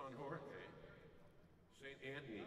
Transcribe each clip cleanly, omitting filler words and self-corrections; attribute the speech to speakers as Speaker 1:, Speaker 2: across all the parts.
Speaker 1: San Jorge, St. Anthony.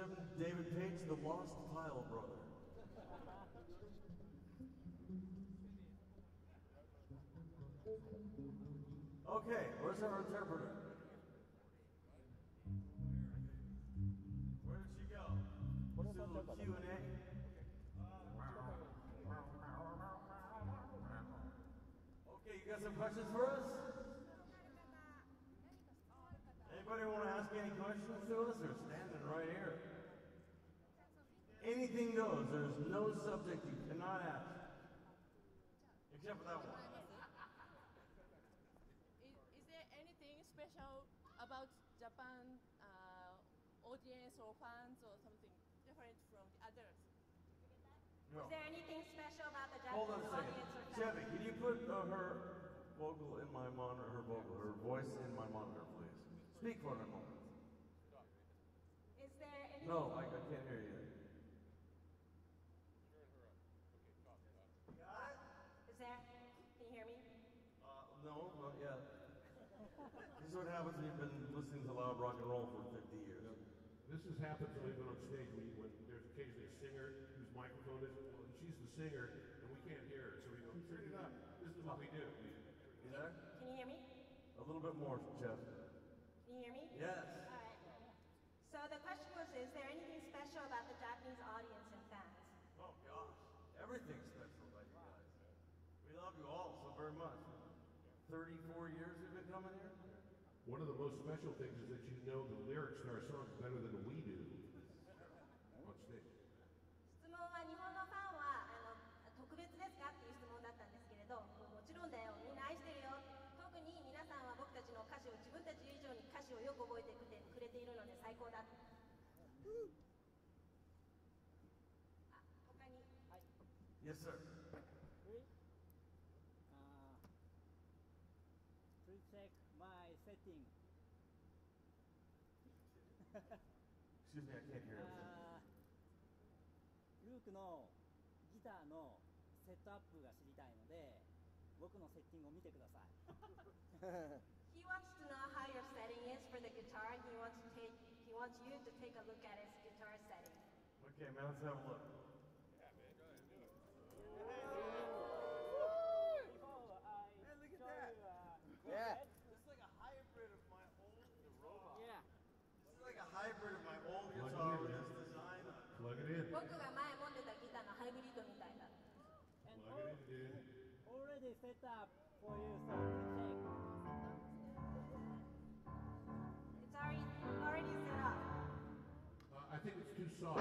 Speaker 2: 7, David Page, the Lost Tile Brother. Okay, where's our interpreter? Where did she go? Let's do a little Q&A. Okay, you got some questions for us? Anybody want to ask any questions to us? They're standing right here. Anything goes. There's no subject you cannot ask. Except for that one.
Speaker 3: Is there anything special about Japan audience or fans or something different from the others?
Speaker 2: No.
Speaker 4: Is there anything special about the
Speaker 2: Hold on
Speaker 4: Japanese
Speaker 2: a second.
Speaker 4: audience or fans?
Speaker 2: Chevy, can you put her vocal in my monitor, her voice in my monitor, please? Speak for a moment.
Speaker 4: Is there anything?
Speaker 2: No, I can't hear you.
Speaker 4: Is there? Can you hear me?
Speaker 2: No, not yet. This is what happens when you've been listening to loud rock and roll for 50 years.
Speaker 1: This has happened when we've been on stage when there's occasionally a singer whose microphone is, well, she's the singer, and we can't hear her, so we go, turn it up. This is what we do.
Speaker 2: You there?
Speaker 4: Can you hear me?
Speaker 2: A little bit more, Jeff.
Speaker 4: Can you hear me?
Speaker 2: Yes.
Speaker 4: All right. So the question was, is there anything special about the Japanese audience and fans?
Speaker 2: Oh gosh, everything's special about you guys. We love you all so very much. 34 years we've been coming here.
Speaker 1: One of the most special things is that you know the lyrics to our songs better than we do on stage.
Speaker 4: 質問は日本のファンは特別ですかっていう質問だったんですけれど、もちろんだよ、みんな愛してるよ。特に皆さんは僕たちの歌詞を自分たち以上に歌詞をよく覚えてくれているので最高だ。あ、他に。
Speaker 2: Yes, sir.
Speaker 5: Please check my setting.
Speaker 2: Excuse me, I can't hear him.
Speaker 5: ルークのギターのセットアップが知りたいので、僕のセッティングを見てください。
Speaker 4: He wants to know how your setting is for the guitar, and he wants you to take a look at his guitar setting.
Speaker 2: Okay, man, let's have a look.
Speaker 5: Hey,
Speaker 2: look at that.
Speaker 5: Yeah.
Speaker 2: It's like a hybrid of my old robot.
Speaker 5: Yeah.
Speaker 2: This is like a hybrid of my old
Speaker 1: Plug it
Speaker 2: guitar
Speaker 1: in,
Speaker 2: with
Speaker 1: man.
Speaker 2: this design on it.
Speaker 1: Plug it in.
Speaker 4: 僕が前持ってたギターのハイブリッドみたいだ。
Speaker 5: And
Speaker 1: Plug it in, dude.
Speaker 5: already set up for you, so please check.
Speaker 4: It's already set up.
Speaker 1: I think it's too soft.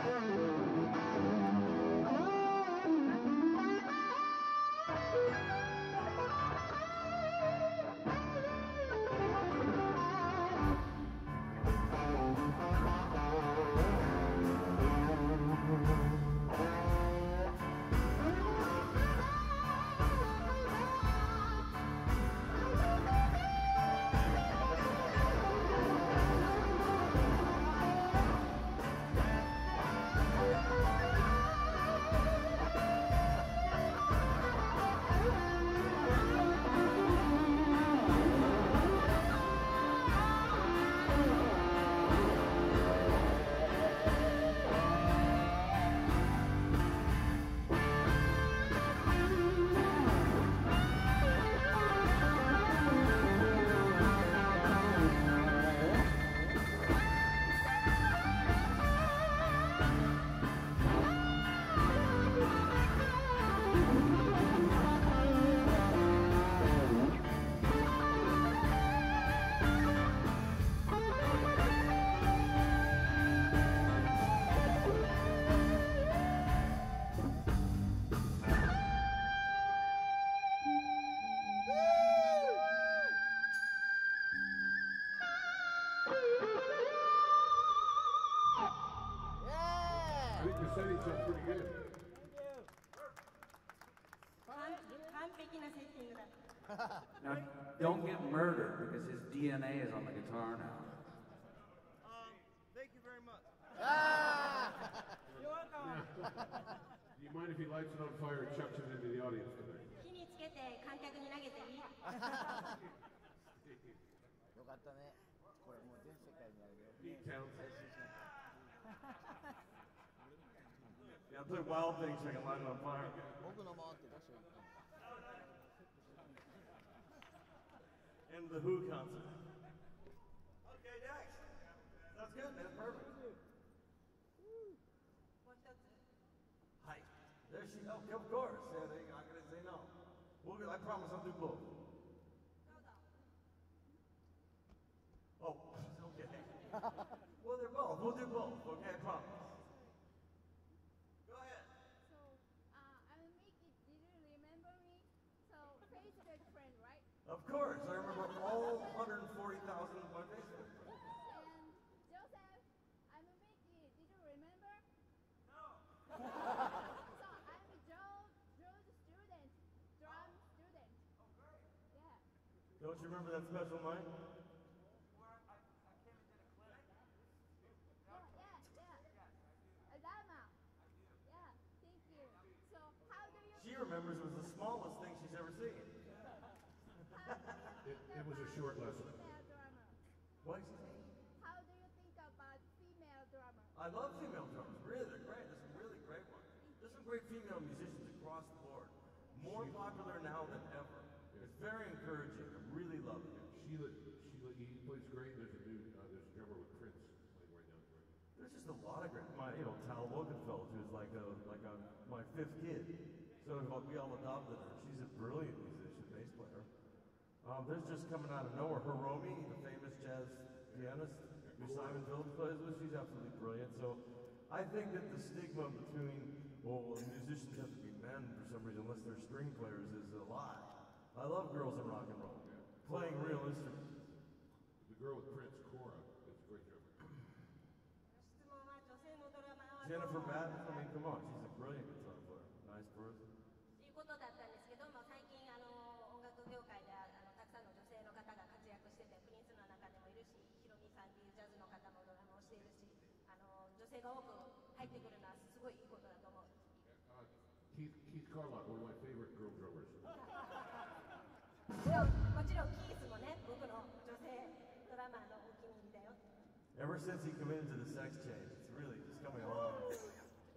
Speaker 1: I think your settings are pretty good.
Speaker 5: Thank you.
Speaker 4: 完璧なセッティングだ。
Speaker 6: Now, don't get murdered because his DNA is on the guitar now.
Speaker 2: Thank you very much.
Speaker 5: You're welcome.
Speaker 1: Do you mind if he lights it on fire and chucks it into the audience tonight?
Speaker 4: 火につけて観客に投げていい？
Speaker 7: よかったね。これもう全世界にあるよ。
Speaker 1: Pete Townsend.
Speaker 2: Yeah, play Wild Things so I can light it on fire.
Speaker 7: 僕のもって出してる。
Speaker 2: And the Who concert. Okay, next. That's good, man. Perfect.
Speaker 4: もう一つ
Speaker 2: Hi. There she. Oh, of course. Yeah, they, I'm gonna say no. I promise I'll do both.
Speaker 4: どうぞ
Speaker 2: Oh, okay. Well, they're both. We'll do both. Okay, I promise. Go ahead.
Speaker 8: So, I'm Mickey. Did you remember me? So, Facebook friend, right?
Speaker 2: Of course, I remember all 140,000 of my Facebook friends.
Speaker 8: And Joseph, I'm Mickey. Did you remember?
Speaker 2: No.
Speaker 8: So, I'm Joe's student, drum student.
Speaker 2: Oh, great.
Speaker 8: Yeah.
Speaker 2: Don't you remember that special night?
Speaker 8: Adama. Yeah, thank you. So, how do you
Speaker 2: She remembers it was the smallest thing she's ever seen.
Speaker 1: It was a short lesson.
Speaker 8: female drummer?
Speaker 2: What did you say?
Speaker 8: How do you think about female drummer?
Speaker 2: I love female drummers. Really, they're great. There's some really great ones. There's some great female musicians across the board. More popular now than ever. It's very encouraging. I really love it.
Speaker 1: Sheila, he plays great. There's a drummer with Prince playing right now.
Speaker 2: There's just a lot of great. Tal Wokenfeld, who's my fifth kid. So we all adopted her. She's a brilliant musician, bass player. There's just coming out of nowhere, Hiromi, the famous jazz pianist who Simon Phillips plays with. She's absolutely brilliant. So I think that the stigma between, musicians have to be men for some reason, unless they're string players, is a lie. I love girls in rock and roll, playing real instruments.
Speaker 1: The girl with Prince, Cora, is a great drummer.
Speaker 4: 質問は女性のドラマーは
Speaker 2: Jennifer Batten, I mean, come on, she's a brilliant guitar player. Nice person.
Speaker 4: ということだったんですけども、最近音楽業界でたくさんの女性の方が活躍してて、プリンスの中でもいるし、ヒロミさんっていうジャズの方もドラムをしているし、女性が多く入ってくるのはすごいいいことだと思う。
Speaker 1: Keith Carlock, one of my favorite girl drummers.
Speaker 4: もちろんキースもね、僕の女性ドラマーのお気に入りだよ。
Speaker 2: Ever since he committed to the sex change, it's really just coming along.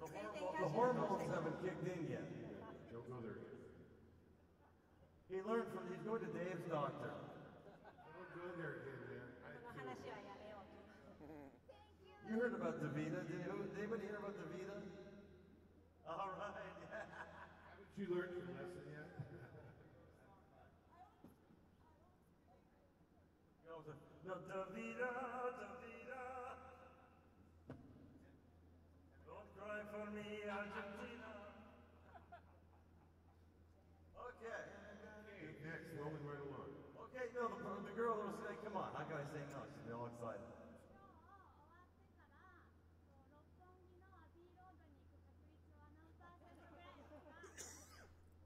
Speaker 2: The hormones haven't kicked in yet.
Speaker 1: Don't go there yet.
Speaker 2: He's going to Dave's doctor.
Speaker 1: Don't go there again, man.
Speaker 4: この話はやめようと。
Speaker 2: You heard about Davida? Did anybody hear about Davida? All right, yeah.
Speaker 1: Haven't you learned your lesson yet?
Speaker 2: No, Davida, Davida. Don't cry for me, Argentina. Okay.
Speaker 1: Next, rolling right along.
Speaker 2: Okay, no, the girl was saying, come on, how can I say no? She's all excited.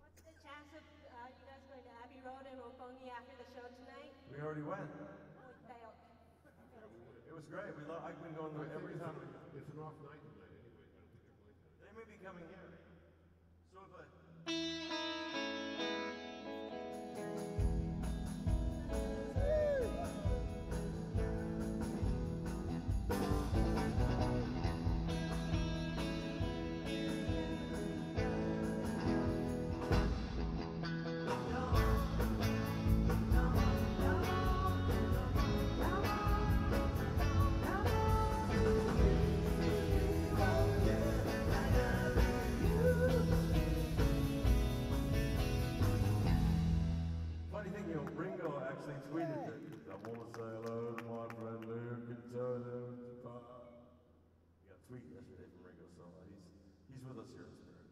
Speaker 4: What's the chance of you guys going to Abbey Road and Roppongi after the show tonight?
Speaker 2: We already went.
Speaker 4: もう行ったよ。
Speaker 2: It was great. I've been going there every time.
Speaker 1: It's an off night tonight anyway. I don't think they're playing tonight.
Speaker 2: They may be coming here. So if I... Funny thing, Ringo actually tweeted that I want to say hello to my friend Luke and Tony. We got a tweet yesterday from Ringo, so he's with us here in spirit.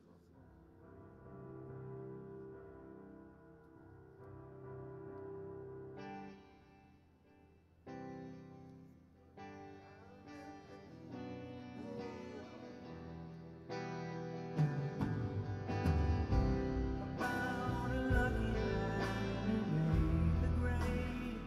Speaker 9: About a lucky man who made the grade.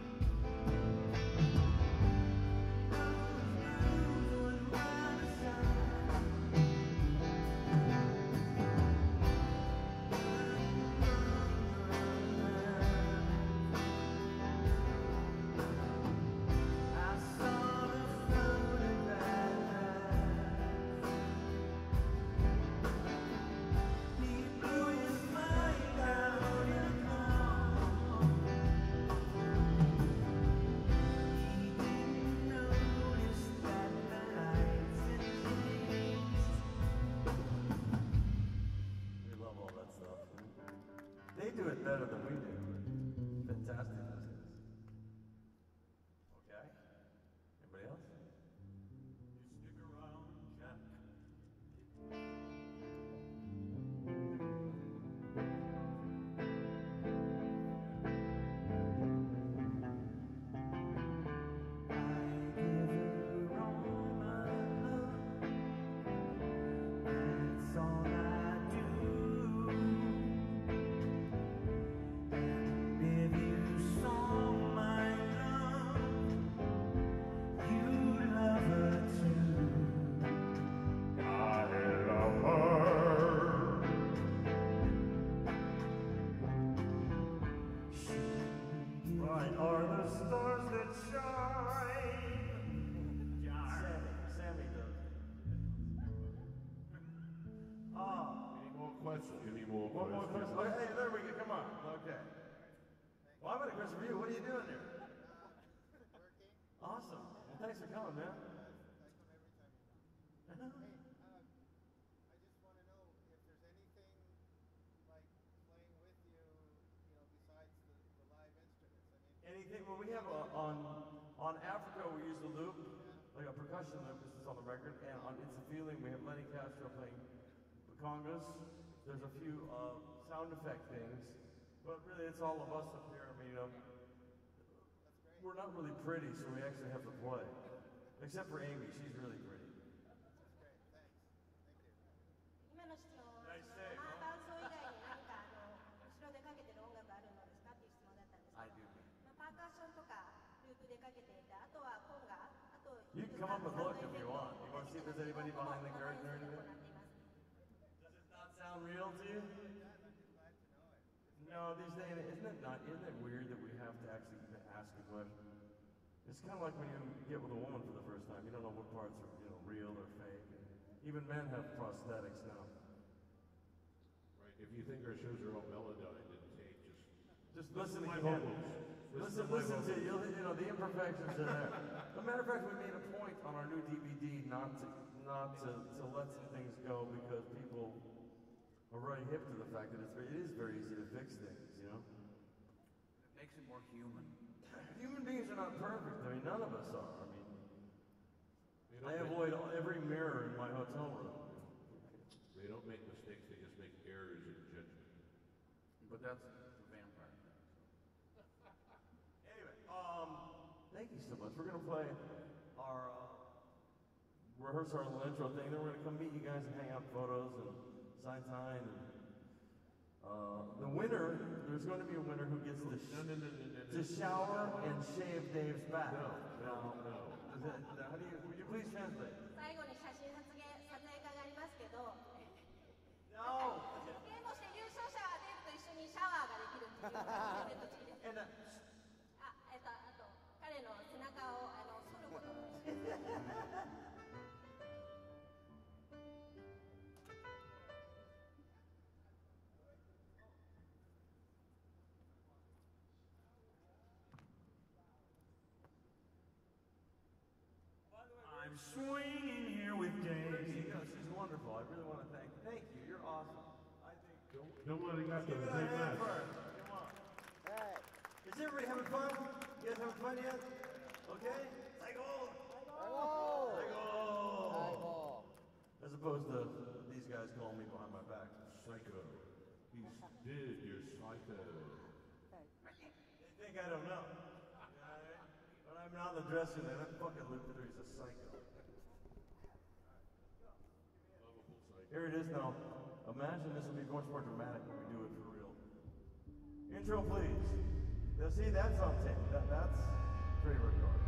Speaker 2: bright are the stars that shine. Sammy does.
Speaker 1: Any more questions? Any more
Speaker 2: One more
Speaker 1: questions?
Speaker 2: question. Okay, hey, there we go. Come on. Okay. Well, I'm going to question for you. What are you doing here?
Speaker 7: Working.
Speaker 2: Awesome. Well, thanks for coming, man.
Speaker 7: I come every time. Hey, I just want to know if there's anything like playing with you, besides the live instruments. I mean,
Speaker 2: Anything? Well, we have on Africa we use the loop, like a percussion loop. This is on the record, and on It's a Feeling we have Lenny Castro playing the congas. There's a few sound effect things, but really it's all of us up here. I mean, we're not really pretty, so we actually have to play. Except for Amy, she's really pretty.
Speaker 7: that's great. Thanks. Thank you.
Speaker 4: 今の質問は、
Speaker 2: Nice
Speaker 4: そ
Speaker 2: save,
Speaker 4: の
Speaker 2: huh?
Speaker 4: 伴奏以外に何か後ろでかけてる音楽あるのですかっていう質問だったんですけ
Speaker 2: I
Speaker 4: ど、
Speaker 2: do.
Speaker 4: パーカッションとかループでかけていて、あとはコンガ、あと
Speaker 2: You can come up with look if you want. You want to see if there's anybody behind the curtain or anything?
Speaker 4: なっています。
Speaker 2: Does it not sound real to you? No, these days, isn't it weird that we have to actually even ask a question? It's kind of like when you get with a woman for the first time. You don't know what parts are, real or fake. Even men have prosthetics now.
Speaker 1: Right. If you think our shows are all melodyne and tape,
Speaker 2: Just listen
Speaker 1: my
Speaker 2: again.
Speaker 1: vocals.
Speaker 2: Listen to you'll, the imperfections are there. As a matter of fact, we made a point on our new DVD not to let some things go because people are very hip to the fact that it is very easy to fix things,
Speaker 6: It makes it more human.
Speaker 2: Human beings are not perfect. I mean, none of us are. I mean,
Speaker 1: They don't
Speaker 2: I
Speaker 1: make-
Speaker 2: avoid every mirror in my hotel room.
Speaker 1: They don't make mistakes, they just make errors in judgment.
Speaker 6: But that's the vampire.
Speaker 2: Anyway, thank you so much. We're gonna play our rehearse our little intro thing. Then we're gonna come meet you guys and hang out photos and sign time. And the winner, there's going to be a winner who gets to to shower and shave Dave's back.
Speaker 1: No.
Speaker 2: How do you? Would you please translate?
Speaker 4: 最後に写真撮影会がありますけど、
Speaker 2: No.
Speaker 4: ゲームをして優勝者はデーブと一緒にシャワーができるっていうプレゼント付きです。
Speaker 2: And
Speaker 4: あと彼の背中を剃ることもできます。
Speaker 2: I'm swinging here with Dave. She's wonderful. I really want to thank you. You're awesome. I think.
Speaker 1: Nobody got the
Speaker 2: Give it a
Speaker 1: same
Speaker 2: hand
Speaker 1: match.
Speaker 2: for her. Come on. Is everybody having fun? You guys having fun yet? Okay? Psycho! As opposed to these guys calling me behind my back.
Speaker 1: Psycho. He's dead, you're psycho.
Speaker 2: They think I don't know. When I'm not in the dressing room, that fucking Luther, he's a psycho.
Speaker 1: Lovable psycho.
Speaker 2: Here it is now. Imagine this will be much more dramatic when we do it for real. Intro, please. Now, see, that's on tape. That's pre-recorded.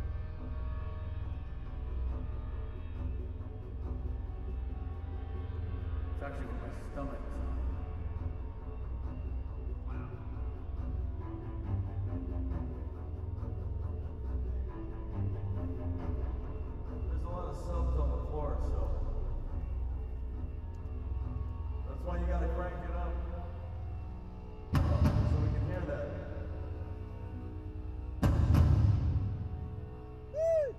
Speaker 6: It's actually what my stomach is on.
Speaker 2: There's a lot of subs on the floor, so that's why you gotta crank it up so we can hear that. Woo!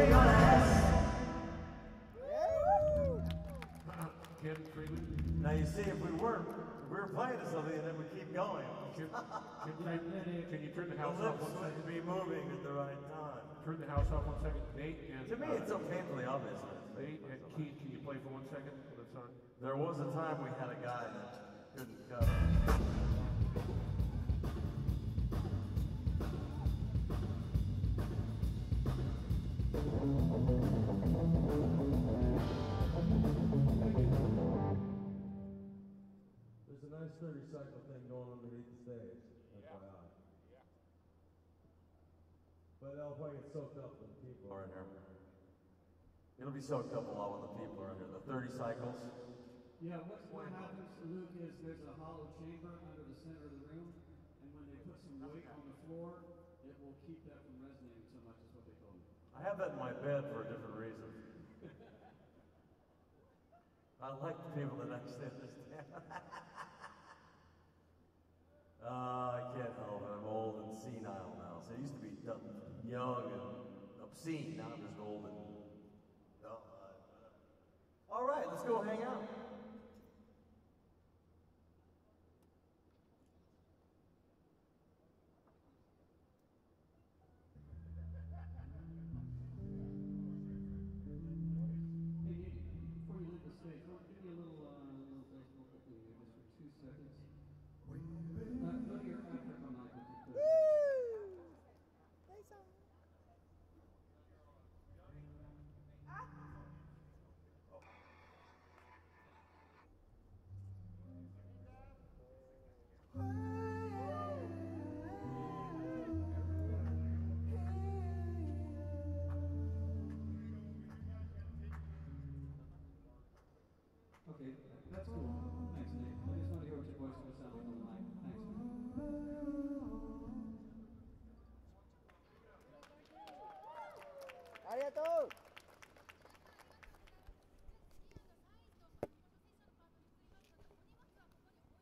Speaker 2: kicking on ass.
Speaker 1: Ken Freeman.
Speaker 2: Now you see, if we were playing to something and then we keep going,
Speaker 1: Can you turn the
Speaker 2: the
Speaker 1: house off
Speaker 2: lips
Speaker 1: 1
Speaker 2: wouldn't
Speaker 1: second?
Speaker 2: be moving at the right time.
Speaker 1: Turn the house off 1 second. Nate and
Speaker 2: To me, it's so painfully obvious. that it's
Speaker 1: Nate
Speaker 2: fake.
Speaker 1: and Keith, can you play for 1 second when it's on?
Speaker 2: There was a time we had a guy that couldn't cut it. There's a nice 30 cycle thing going underneath the stage, FYI. But that'll probably get soaked up when the people are in here. It'll be soaked up a lot when the people are in here. The 30 cycles.
Speaker 9: Yeah, what happens, Luke, is there's a hollow chamber under the center of the room, and when they put some weight on the floor, it will keep that from resonating so much, is what they told me.
Speaker 2: I have that in my bed for a different reason. I like the people that actually understand. I can't help it. I'm old and senile now. So I used to be young and obscene. Now I'm just old and dumb. All right, let's go hang out.
Speaker 9: Hey, before you leave the stage, give me a little baseball thing here just for 2 seconds. Go to your Africa mic if you could. Okay, that's cool. Thanks, Nate. I just wanted to hear what your voice was sounding on the mic.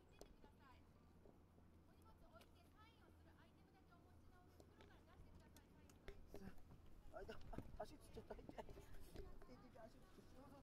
Speaker 9: Thanks, man.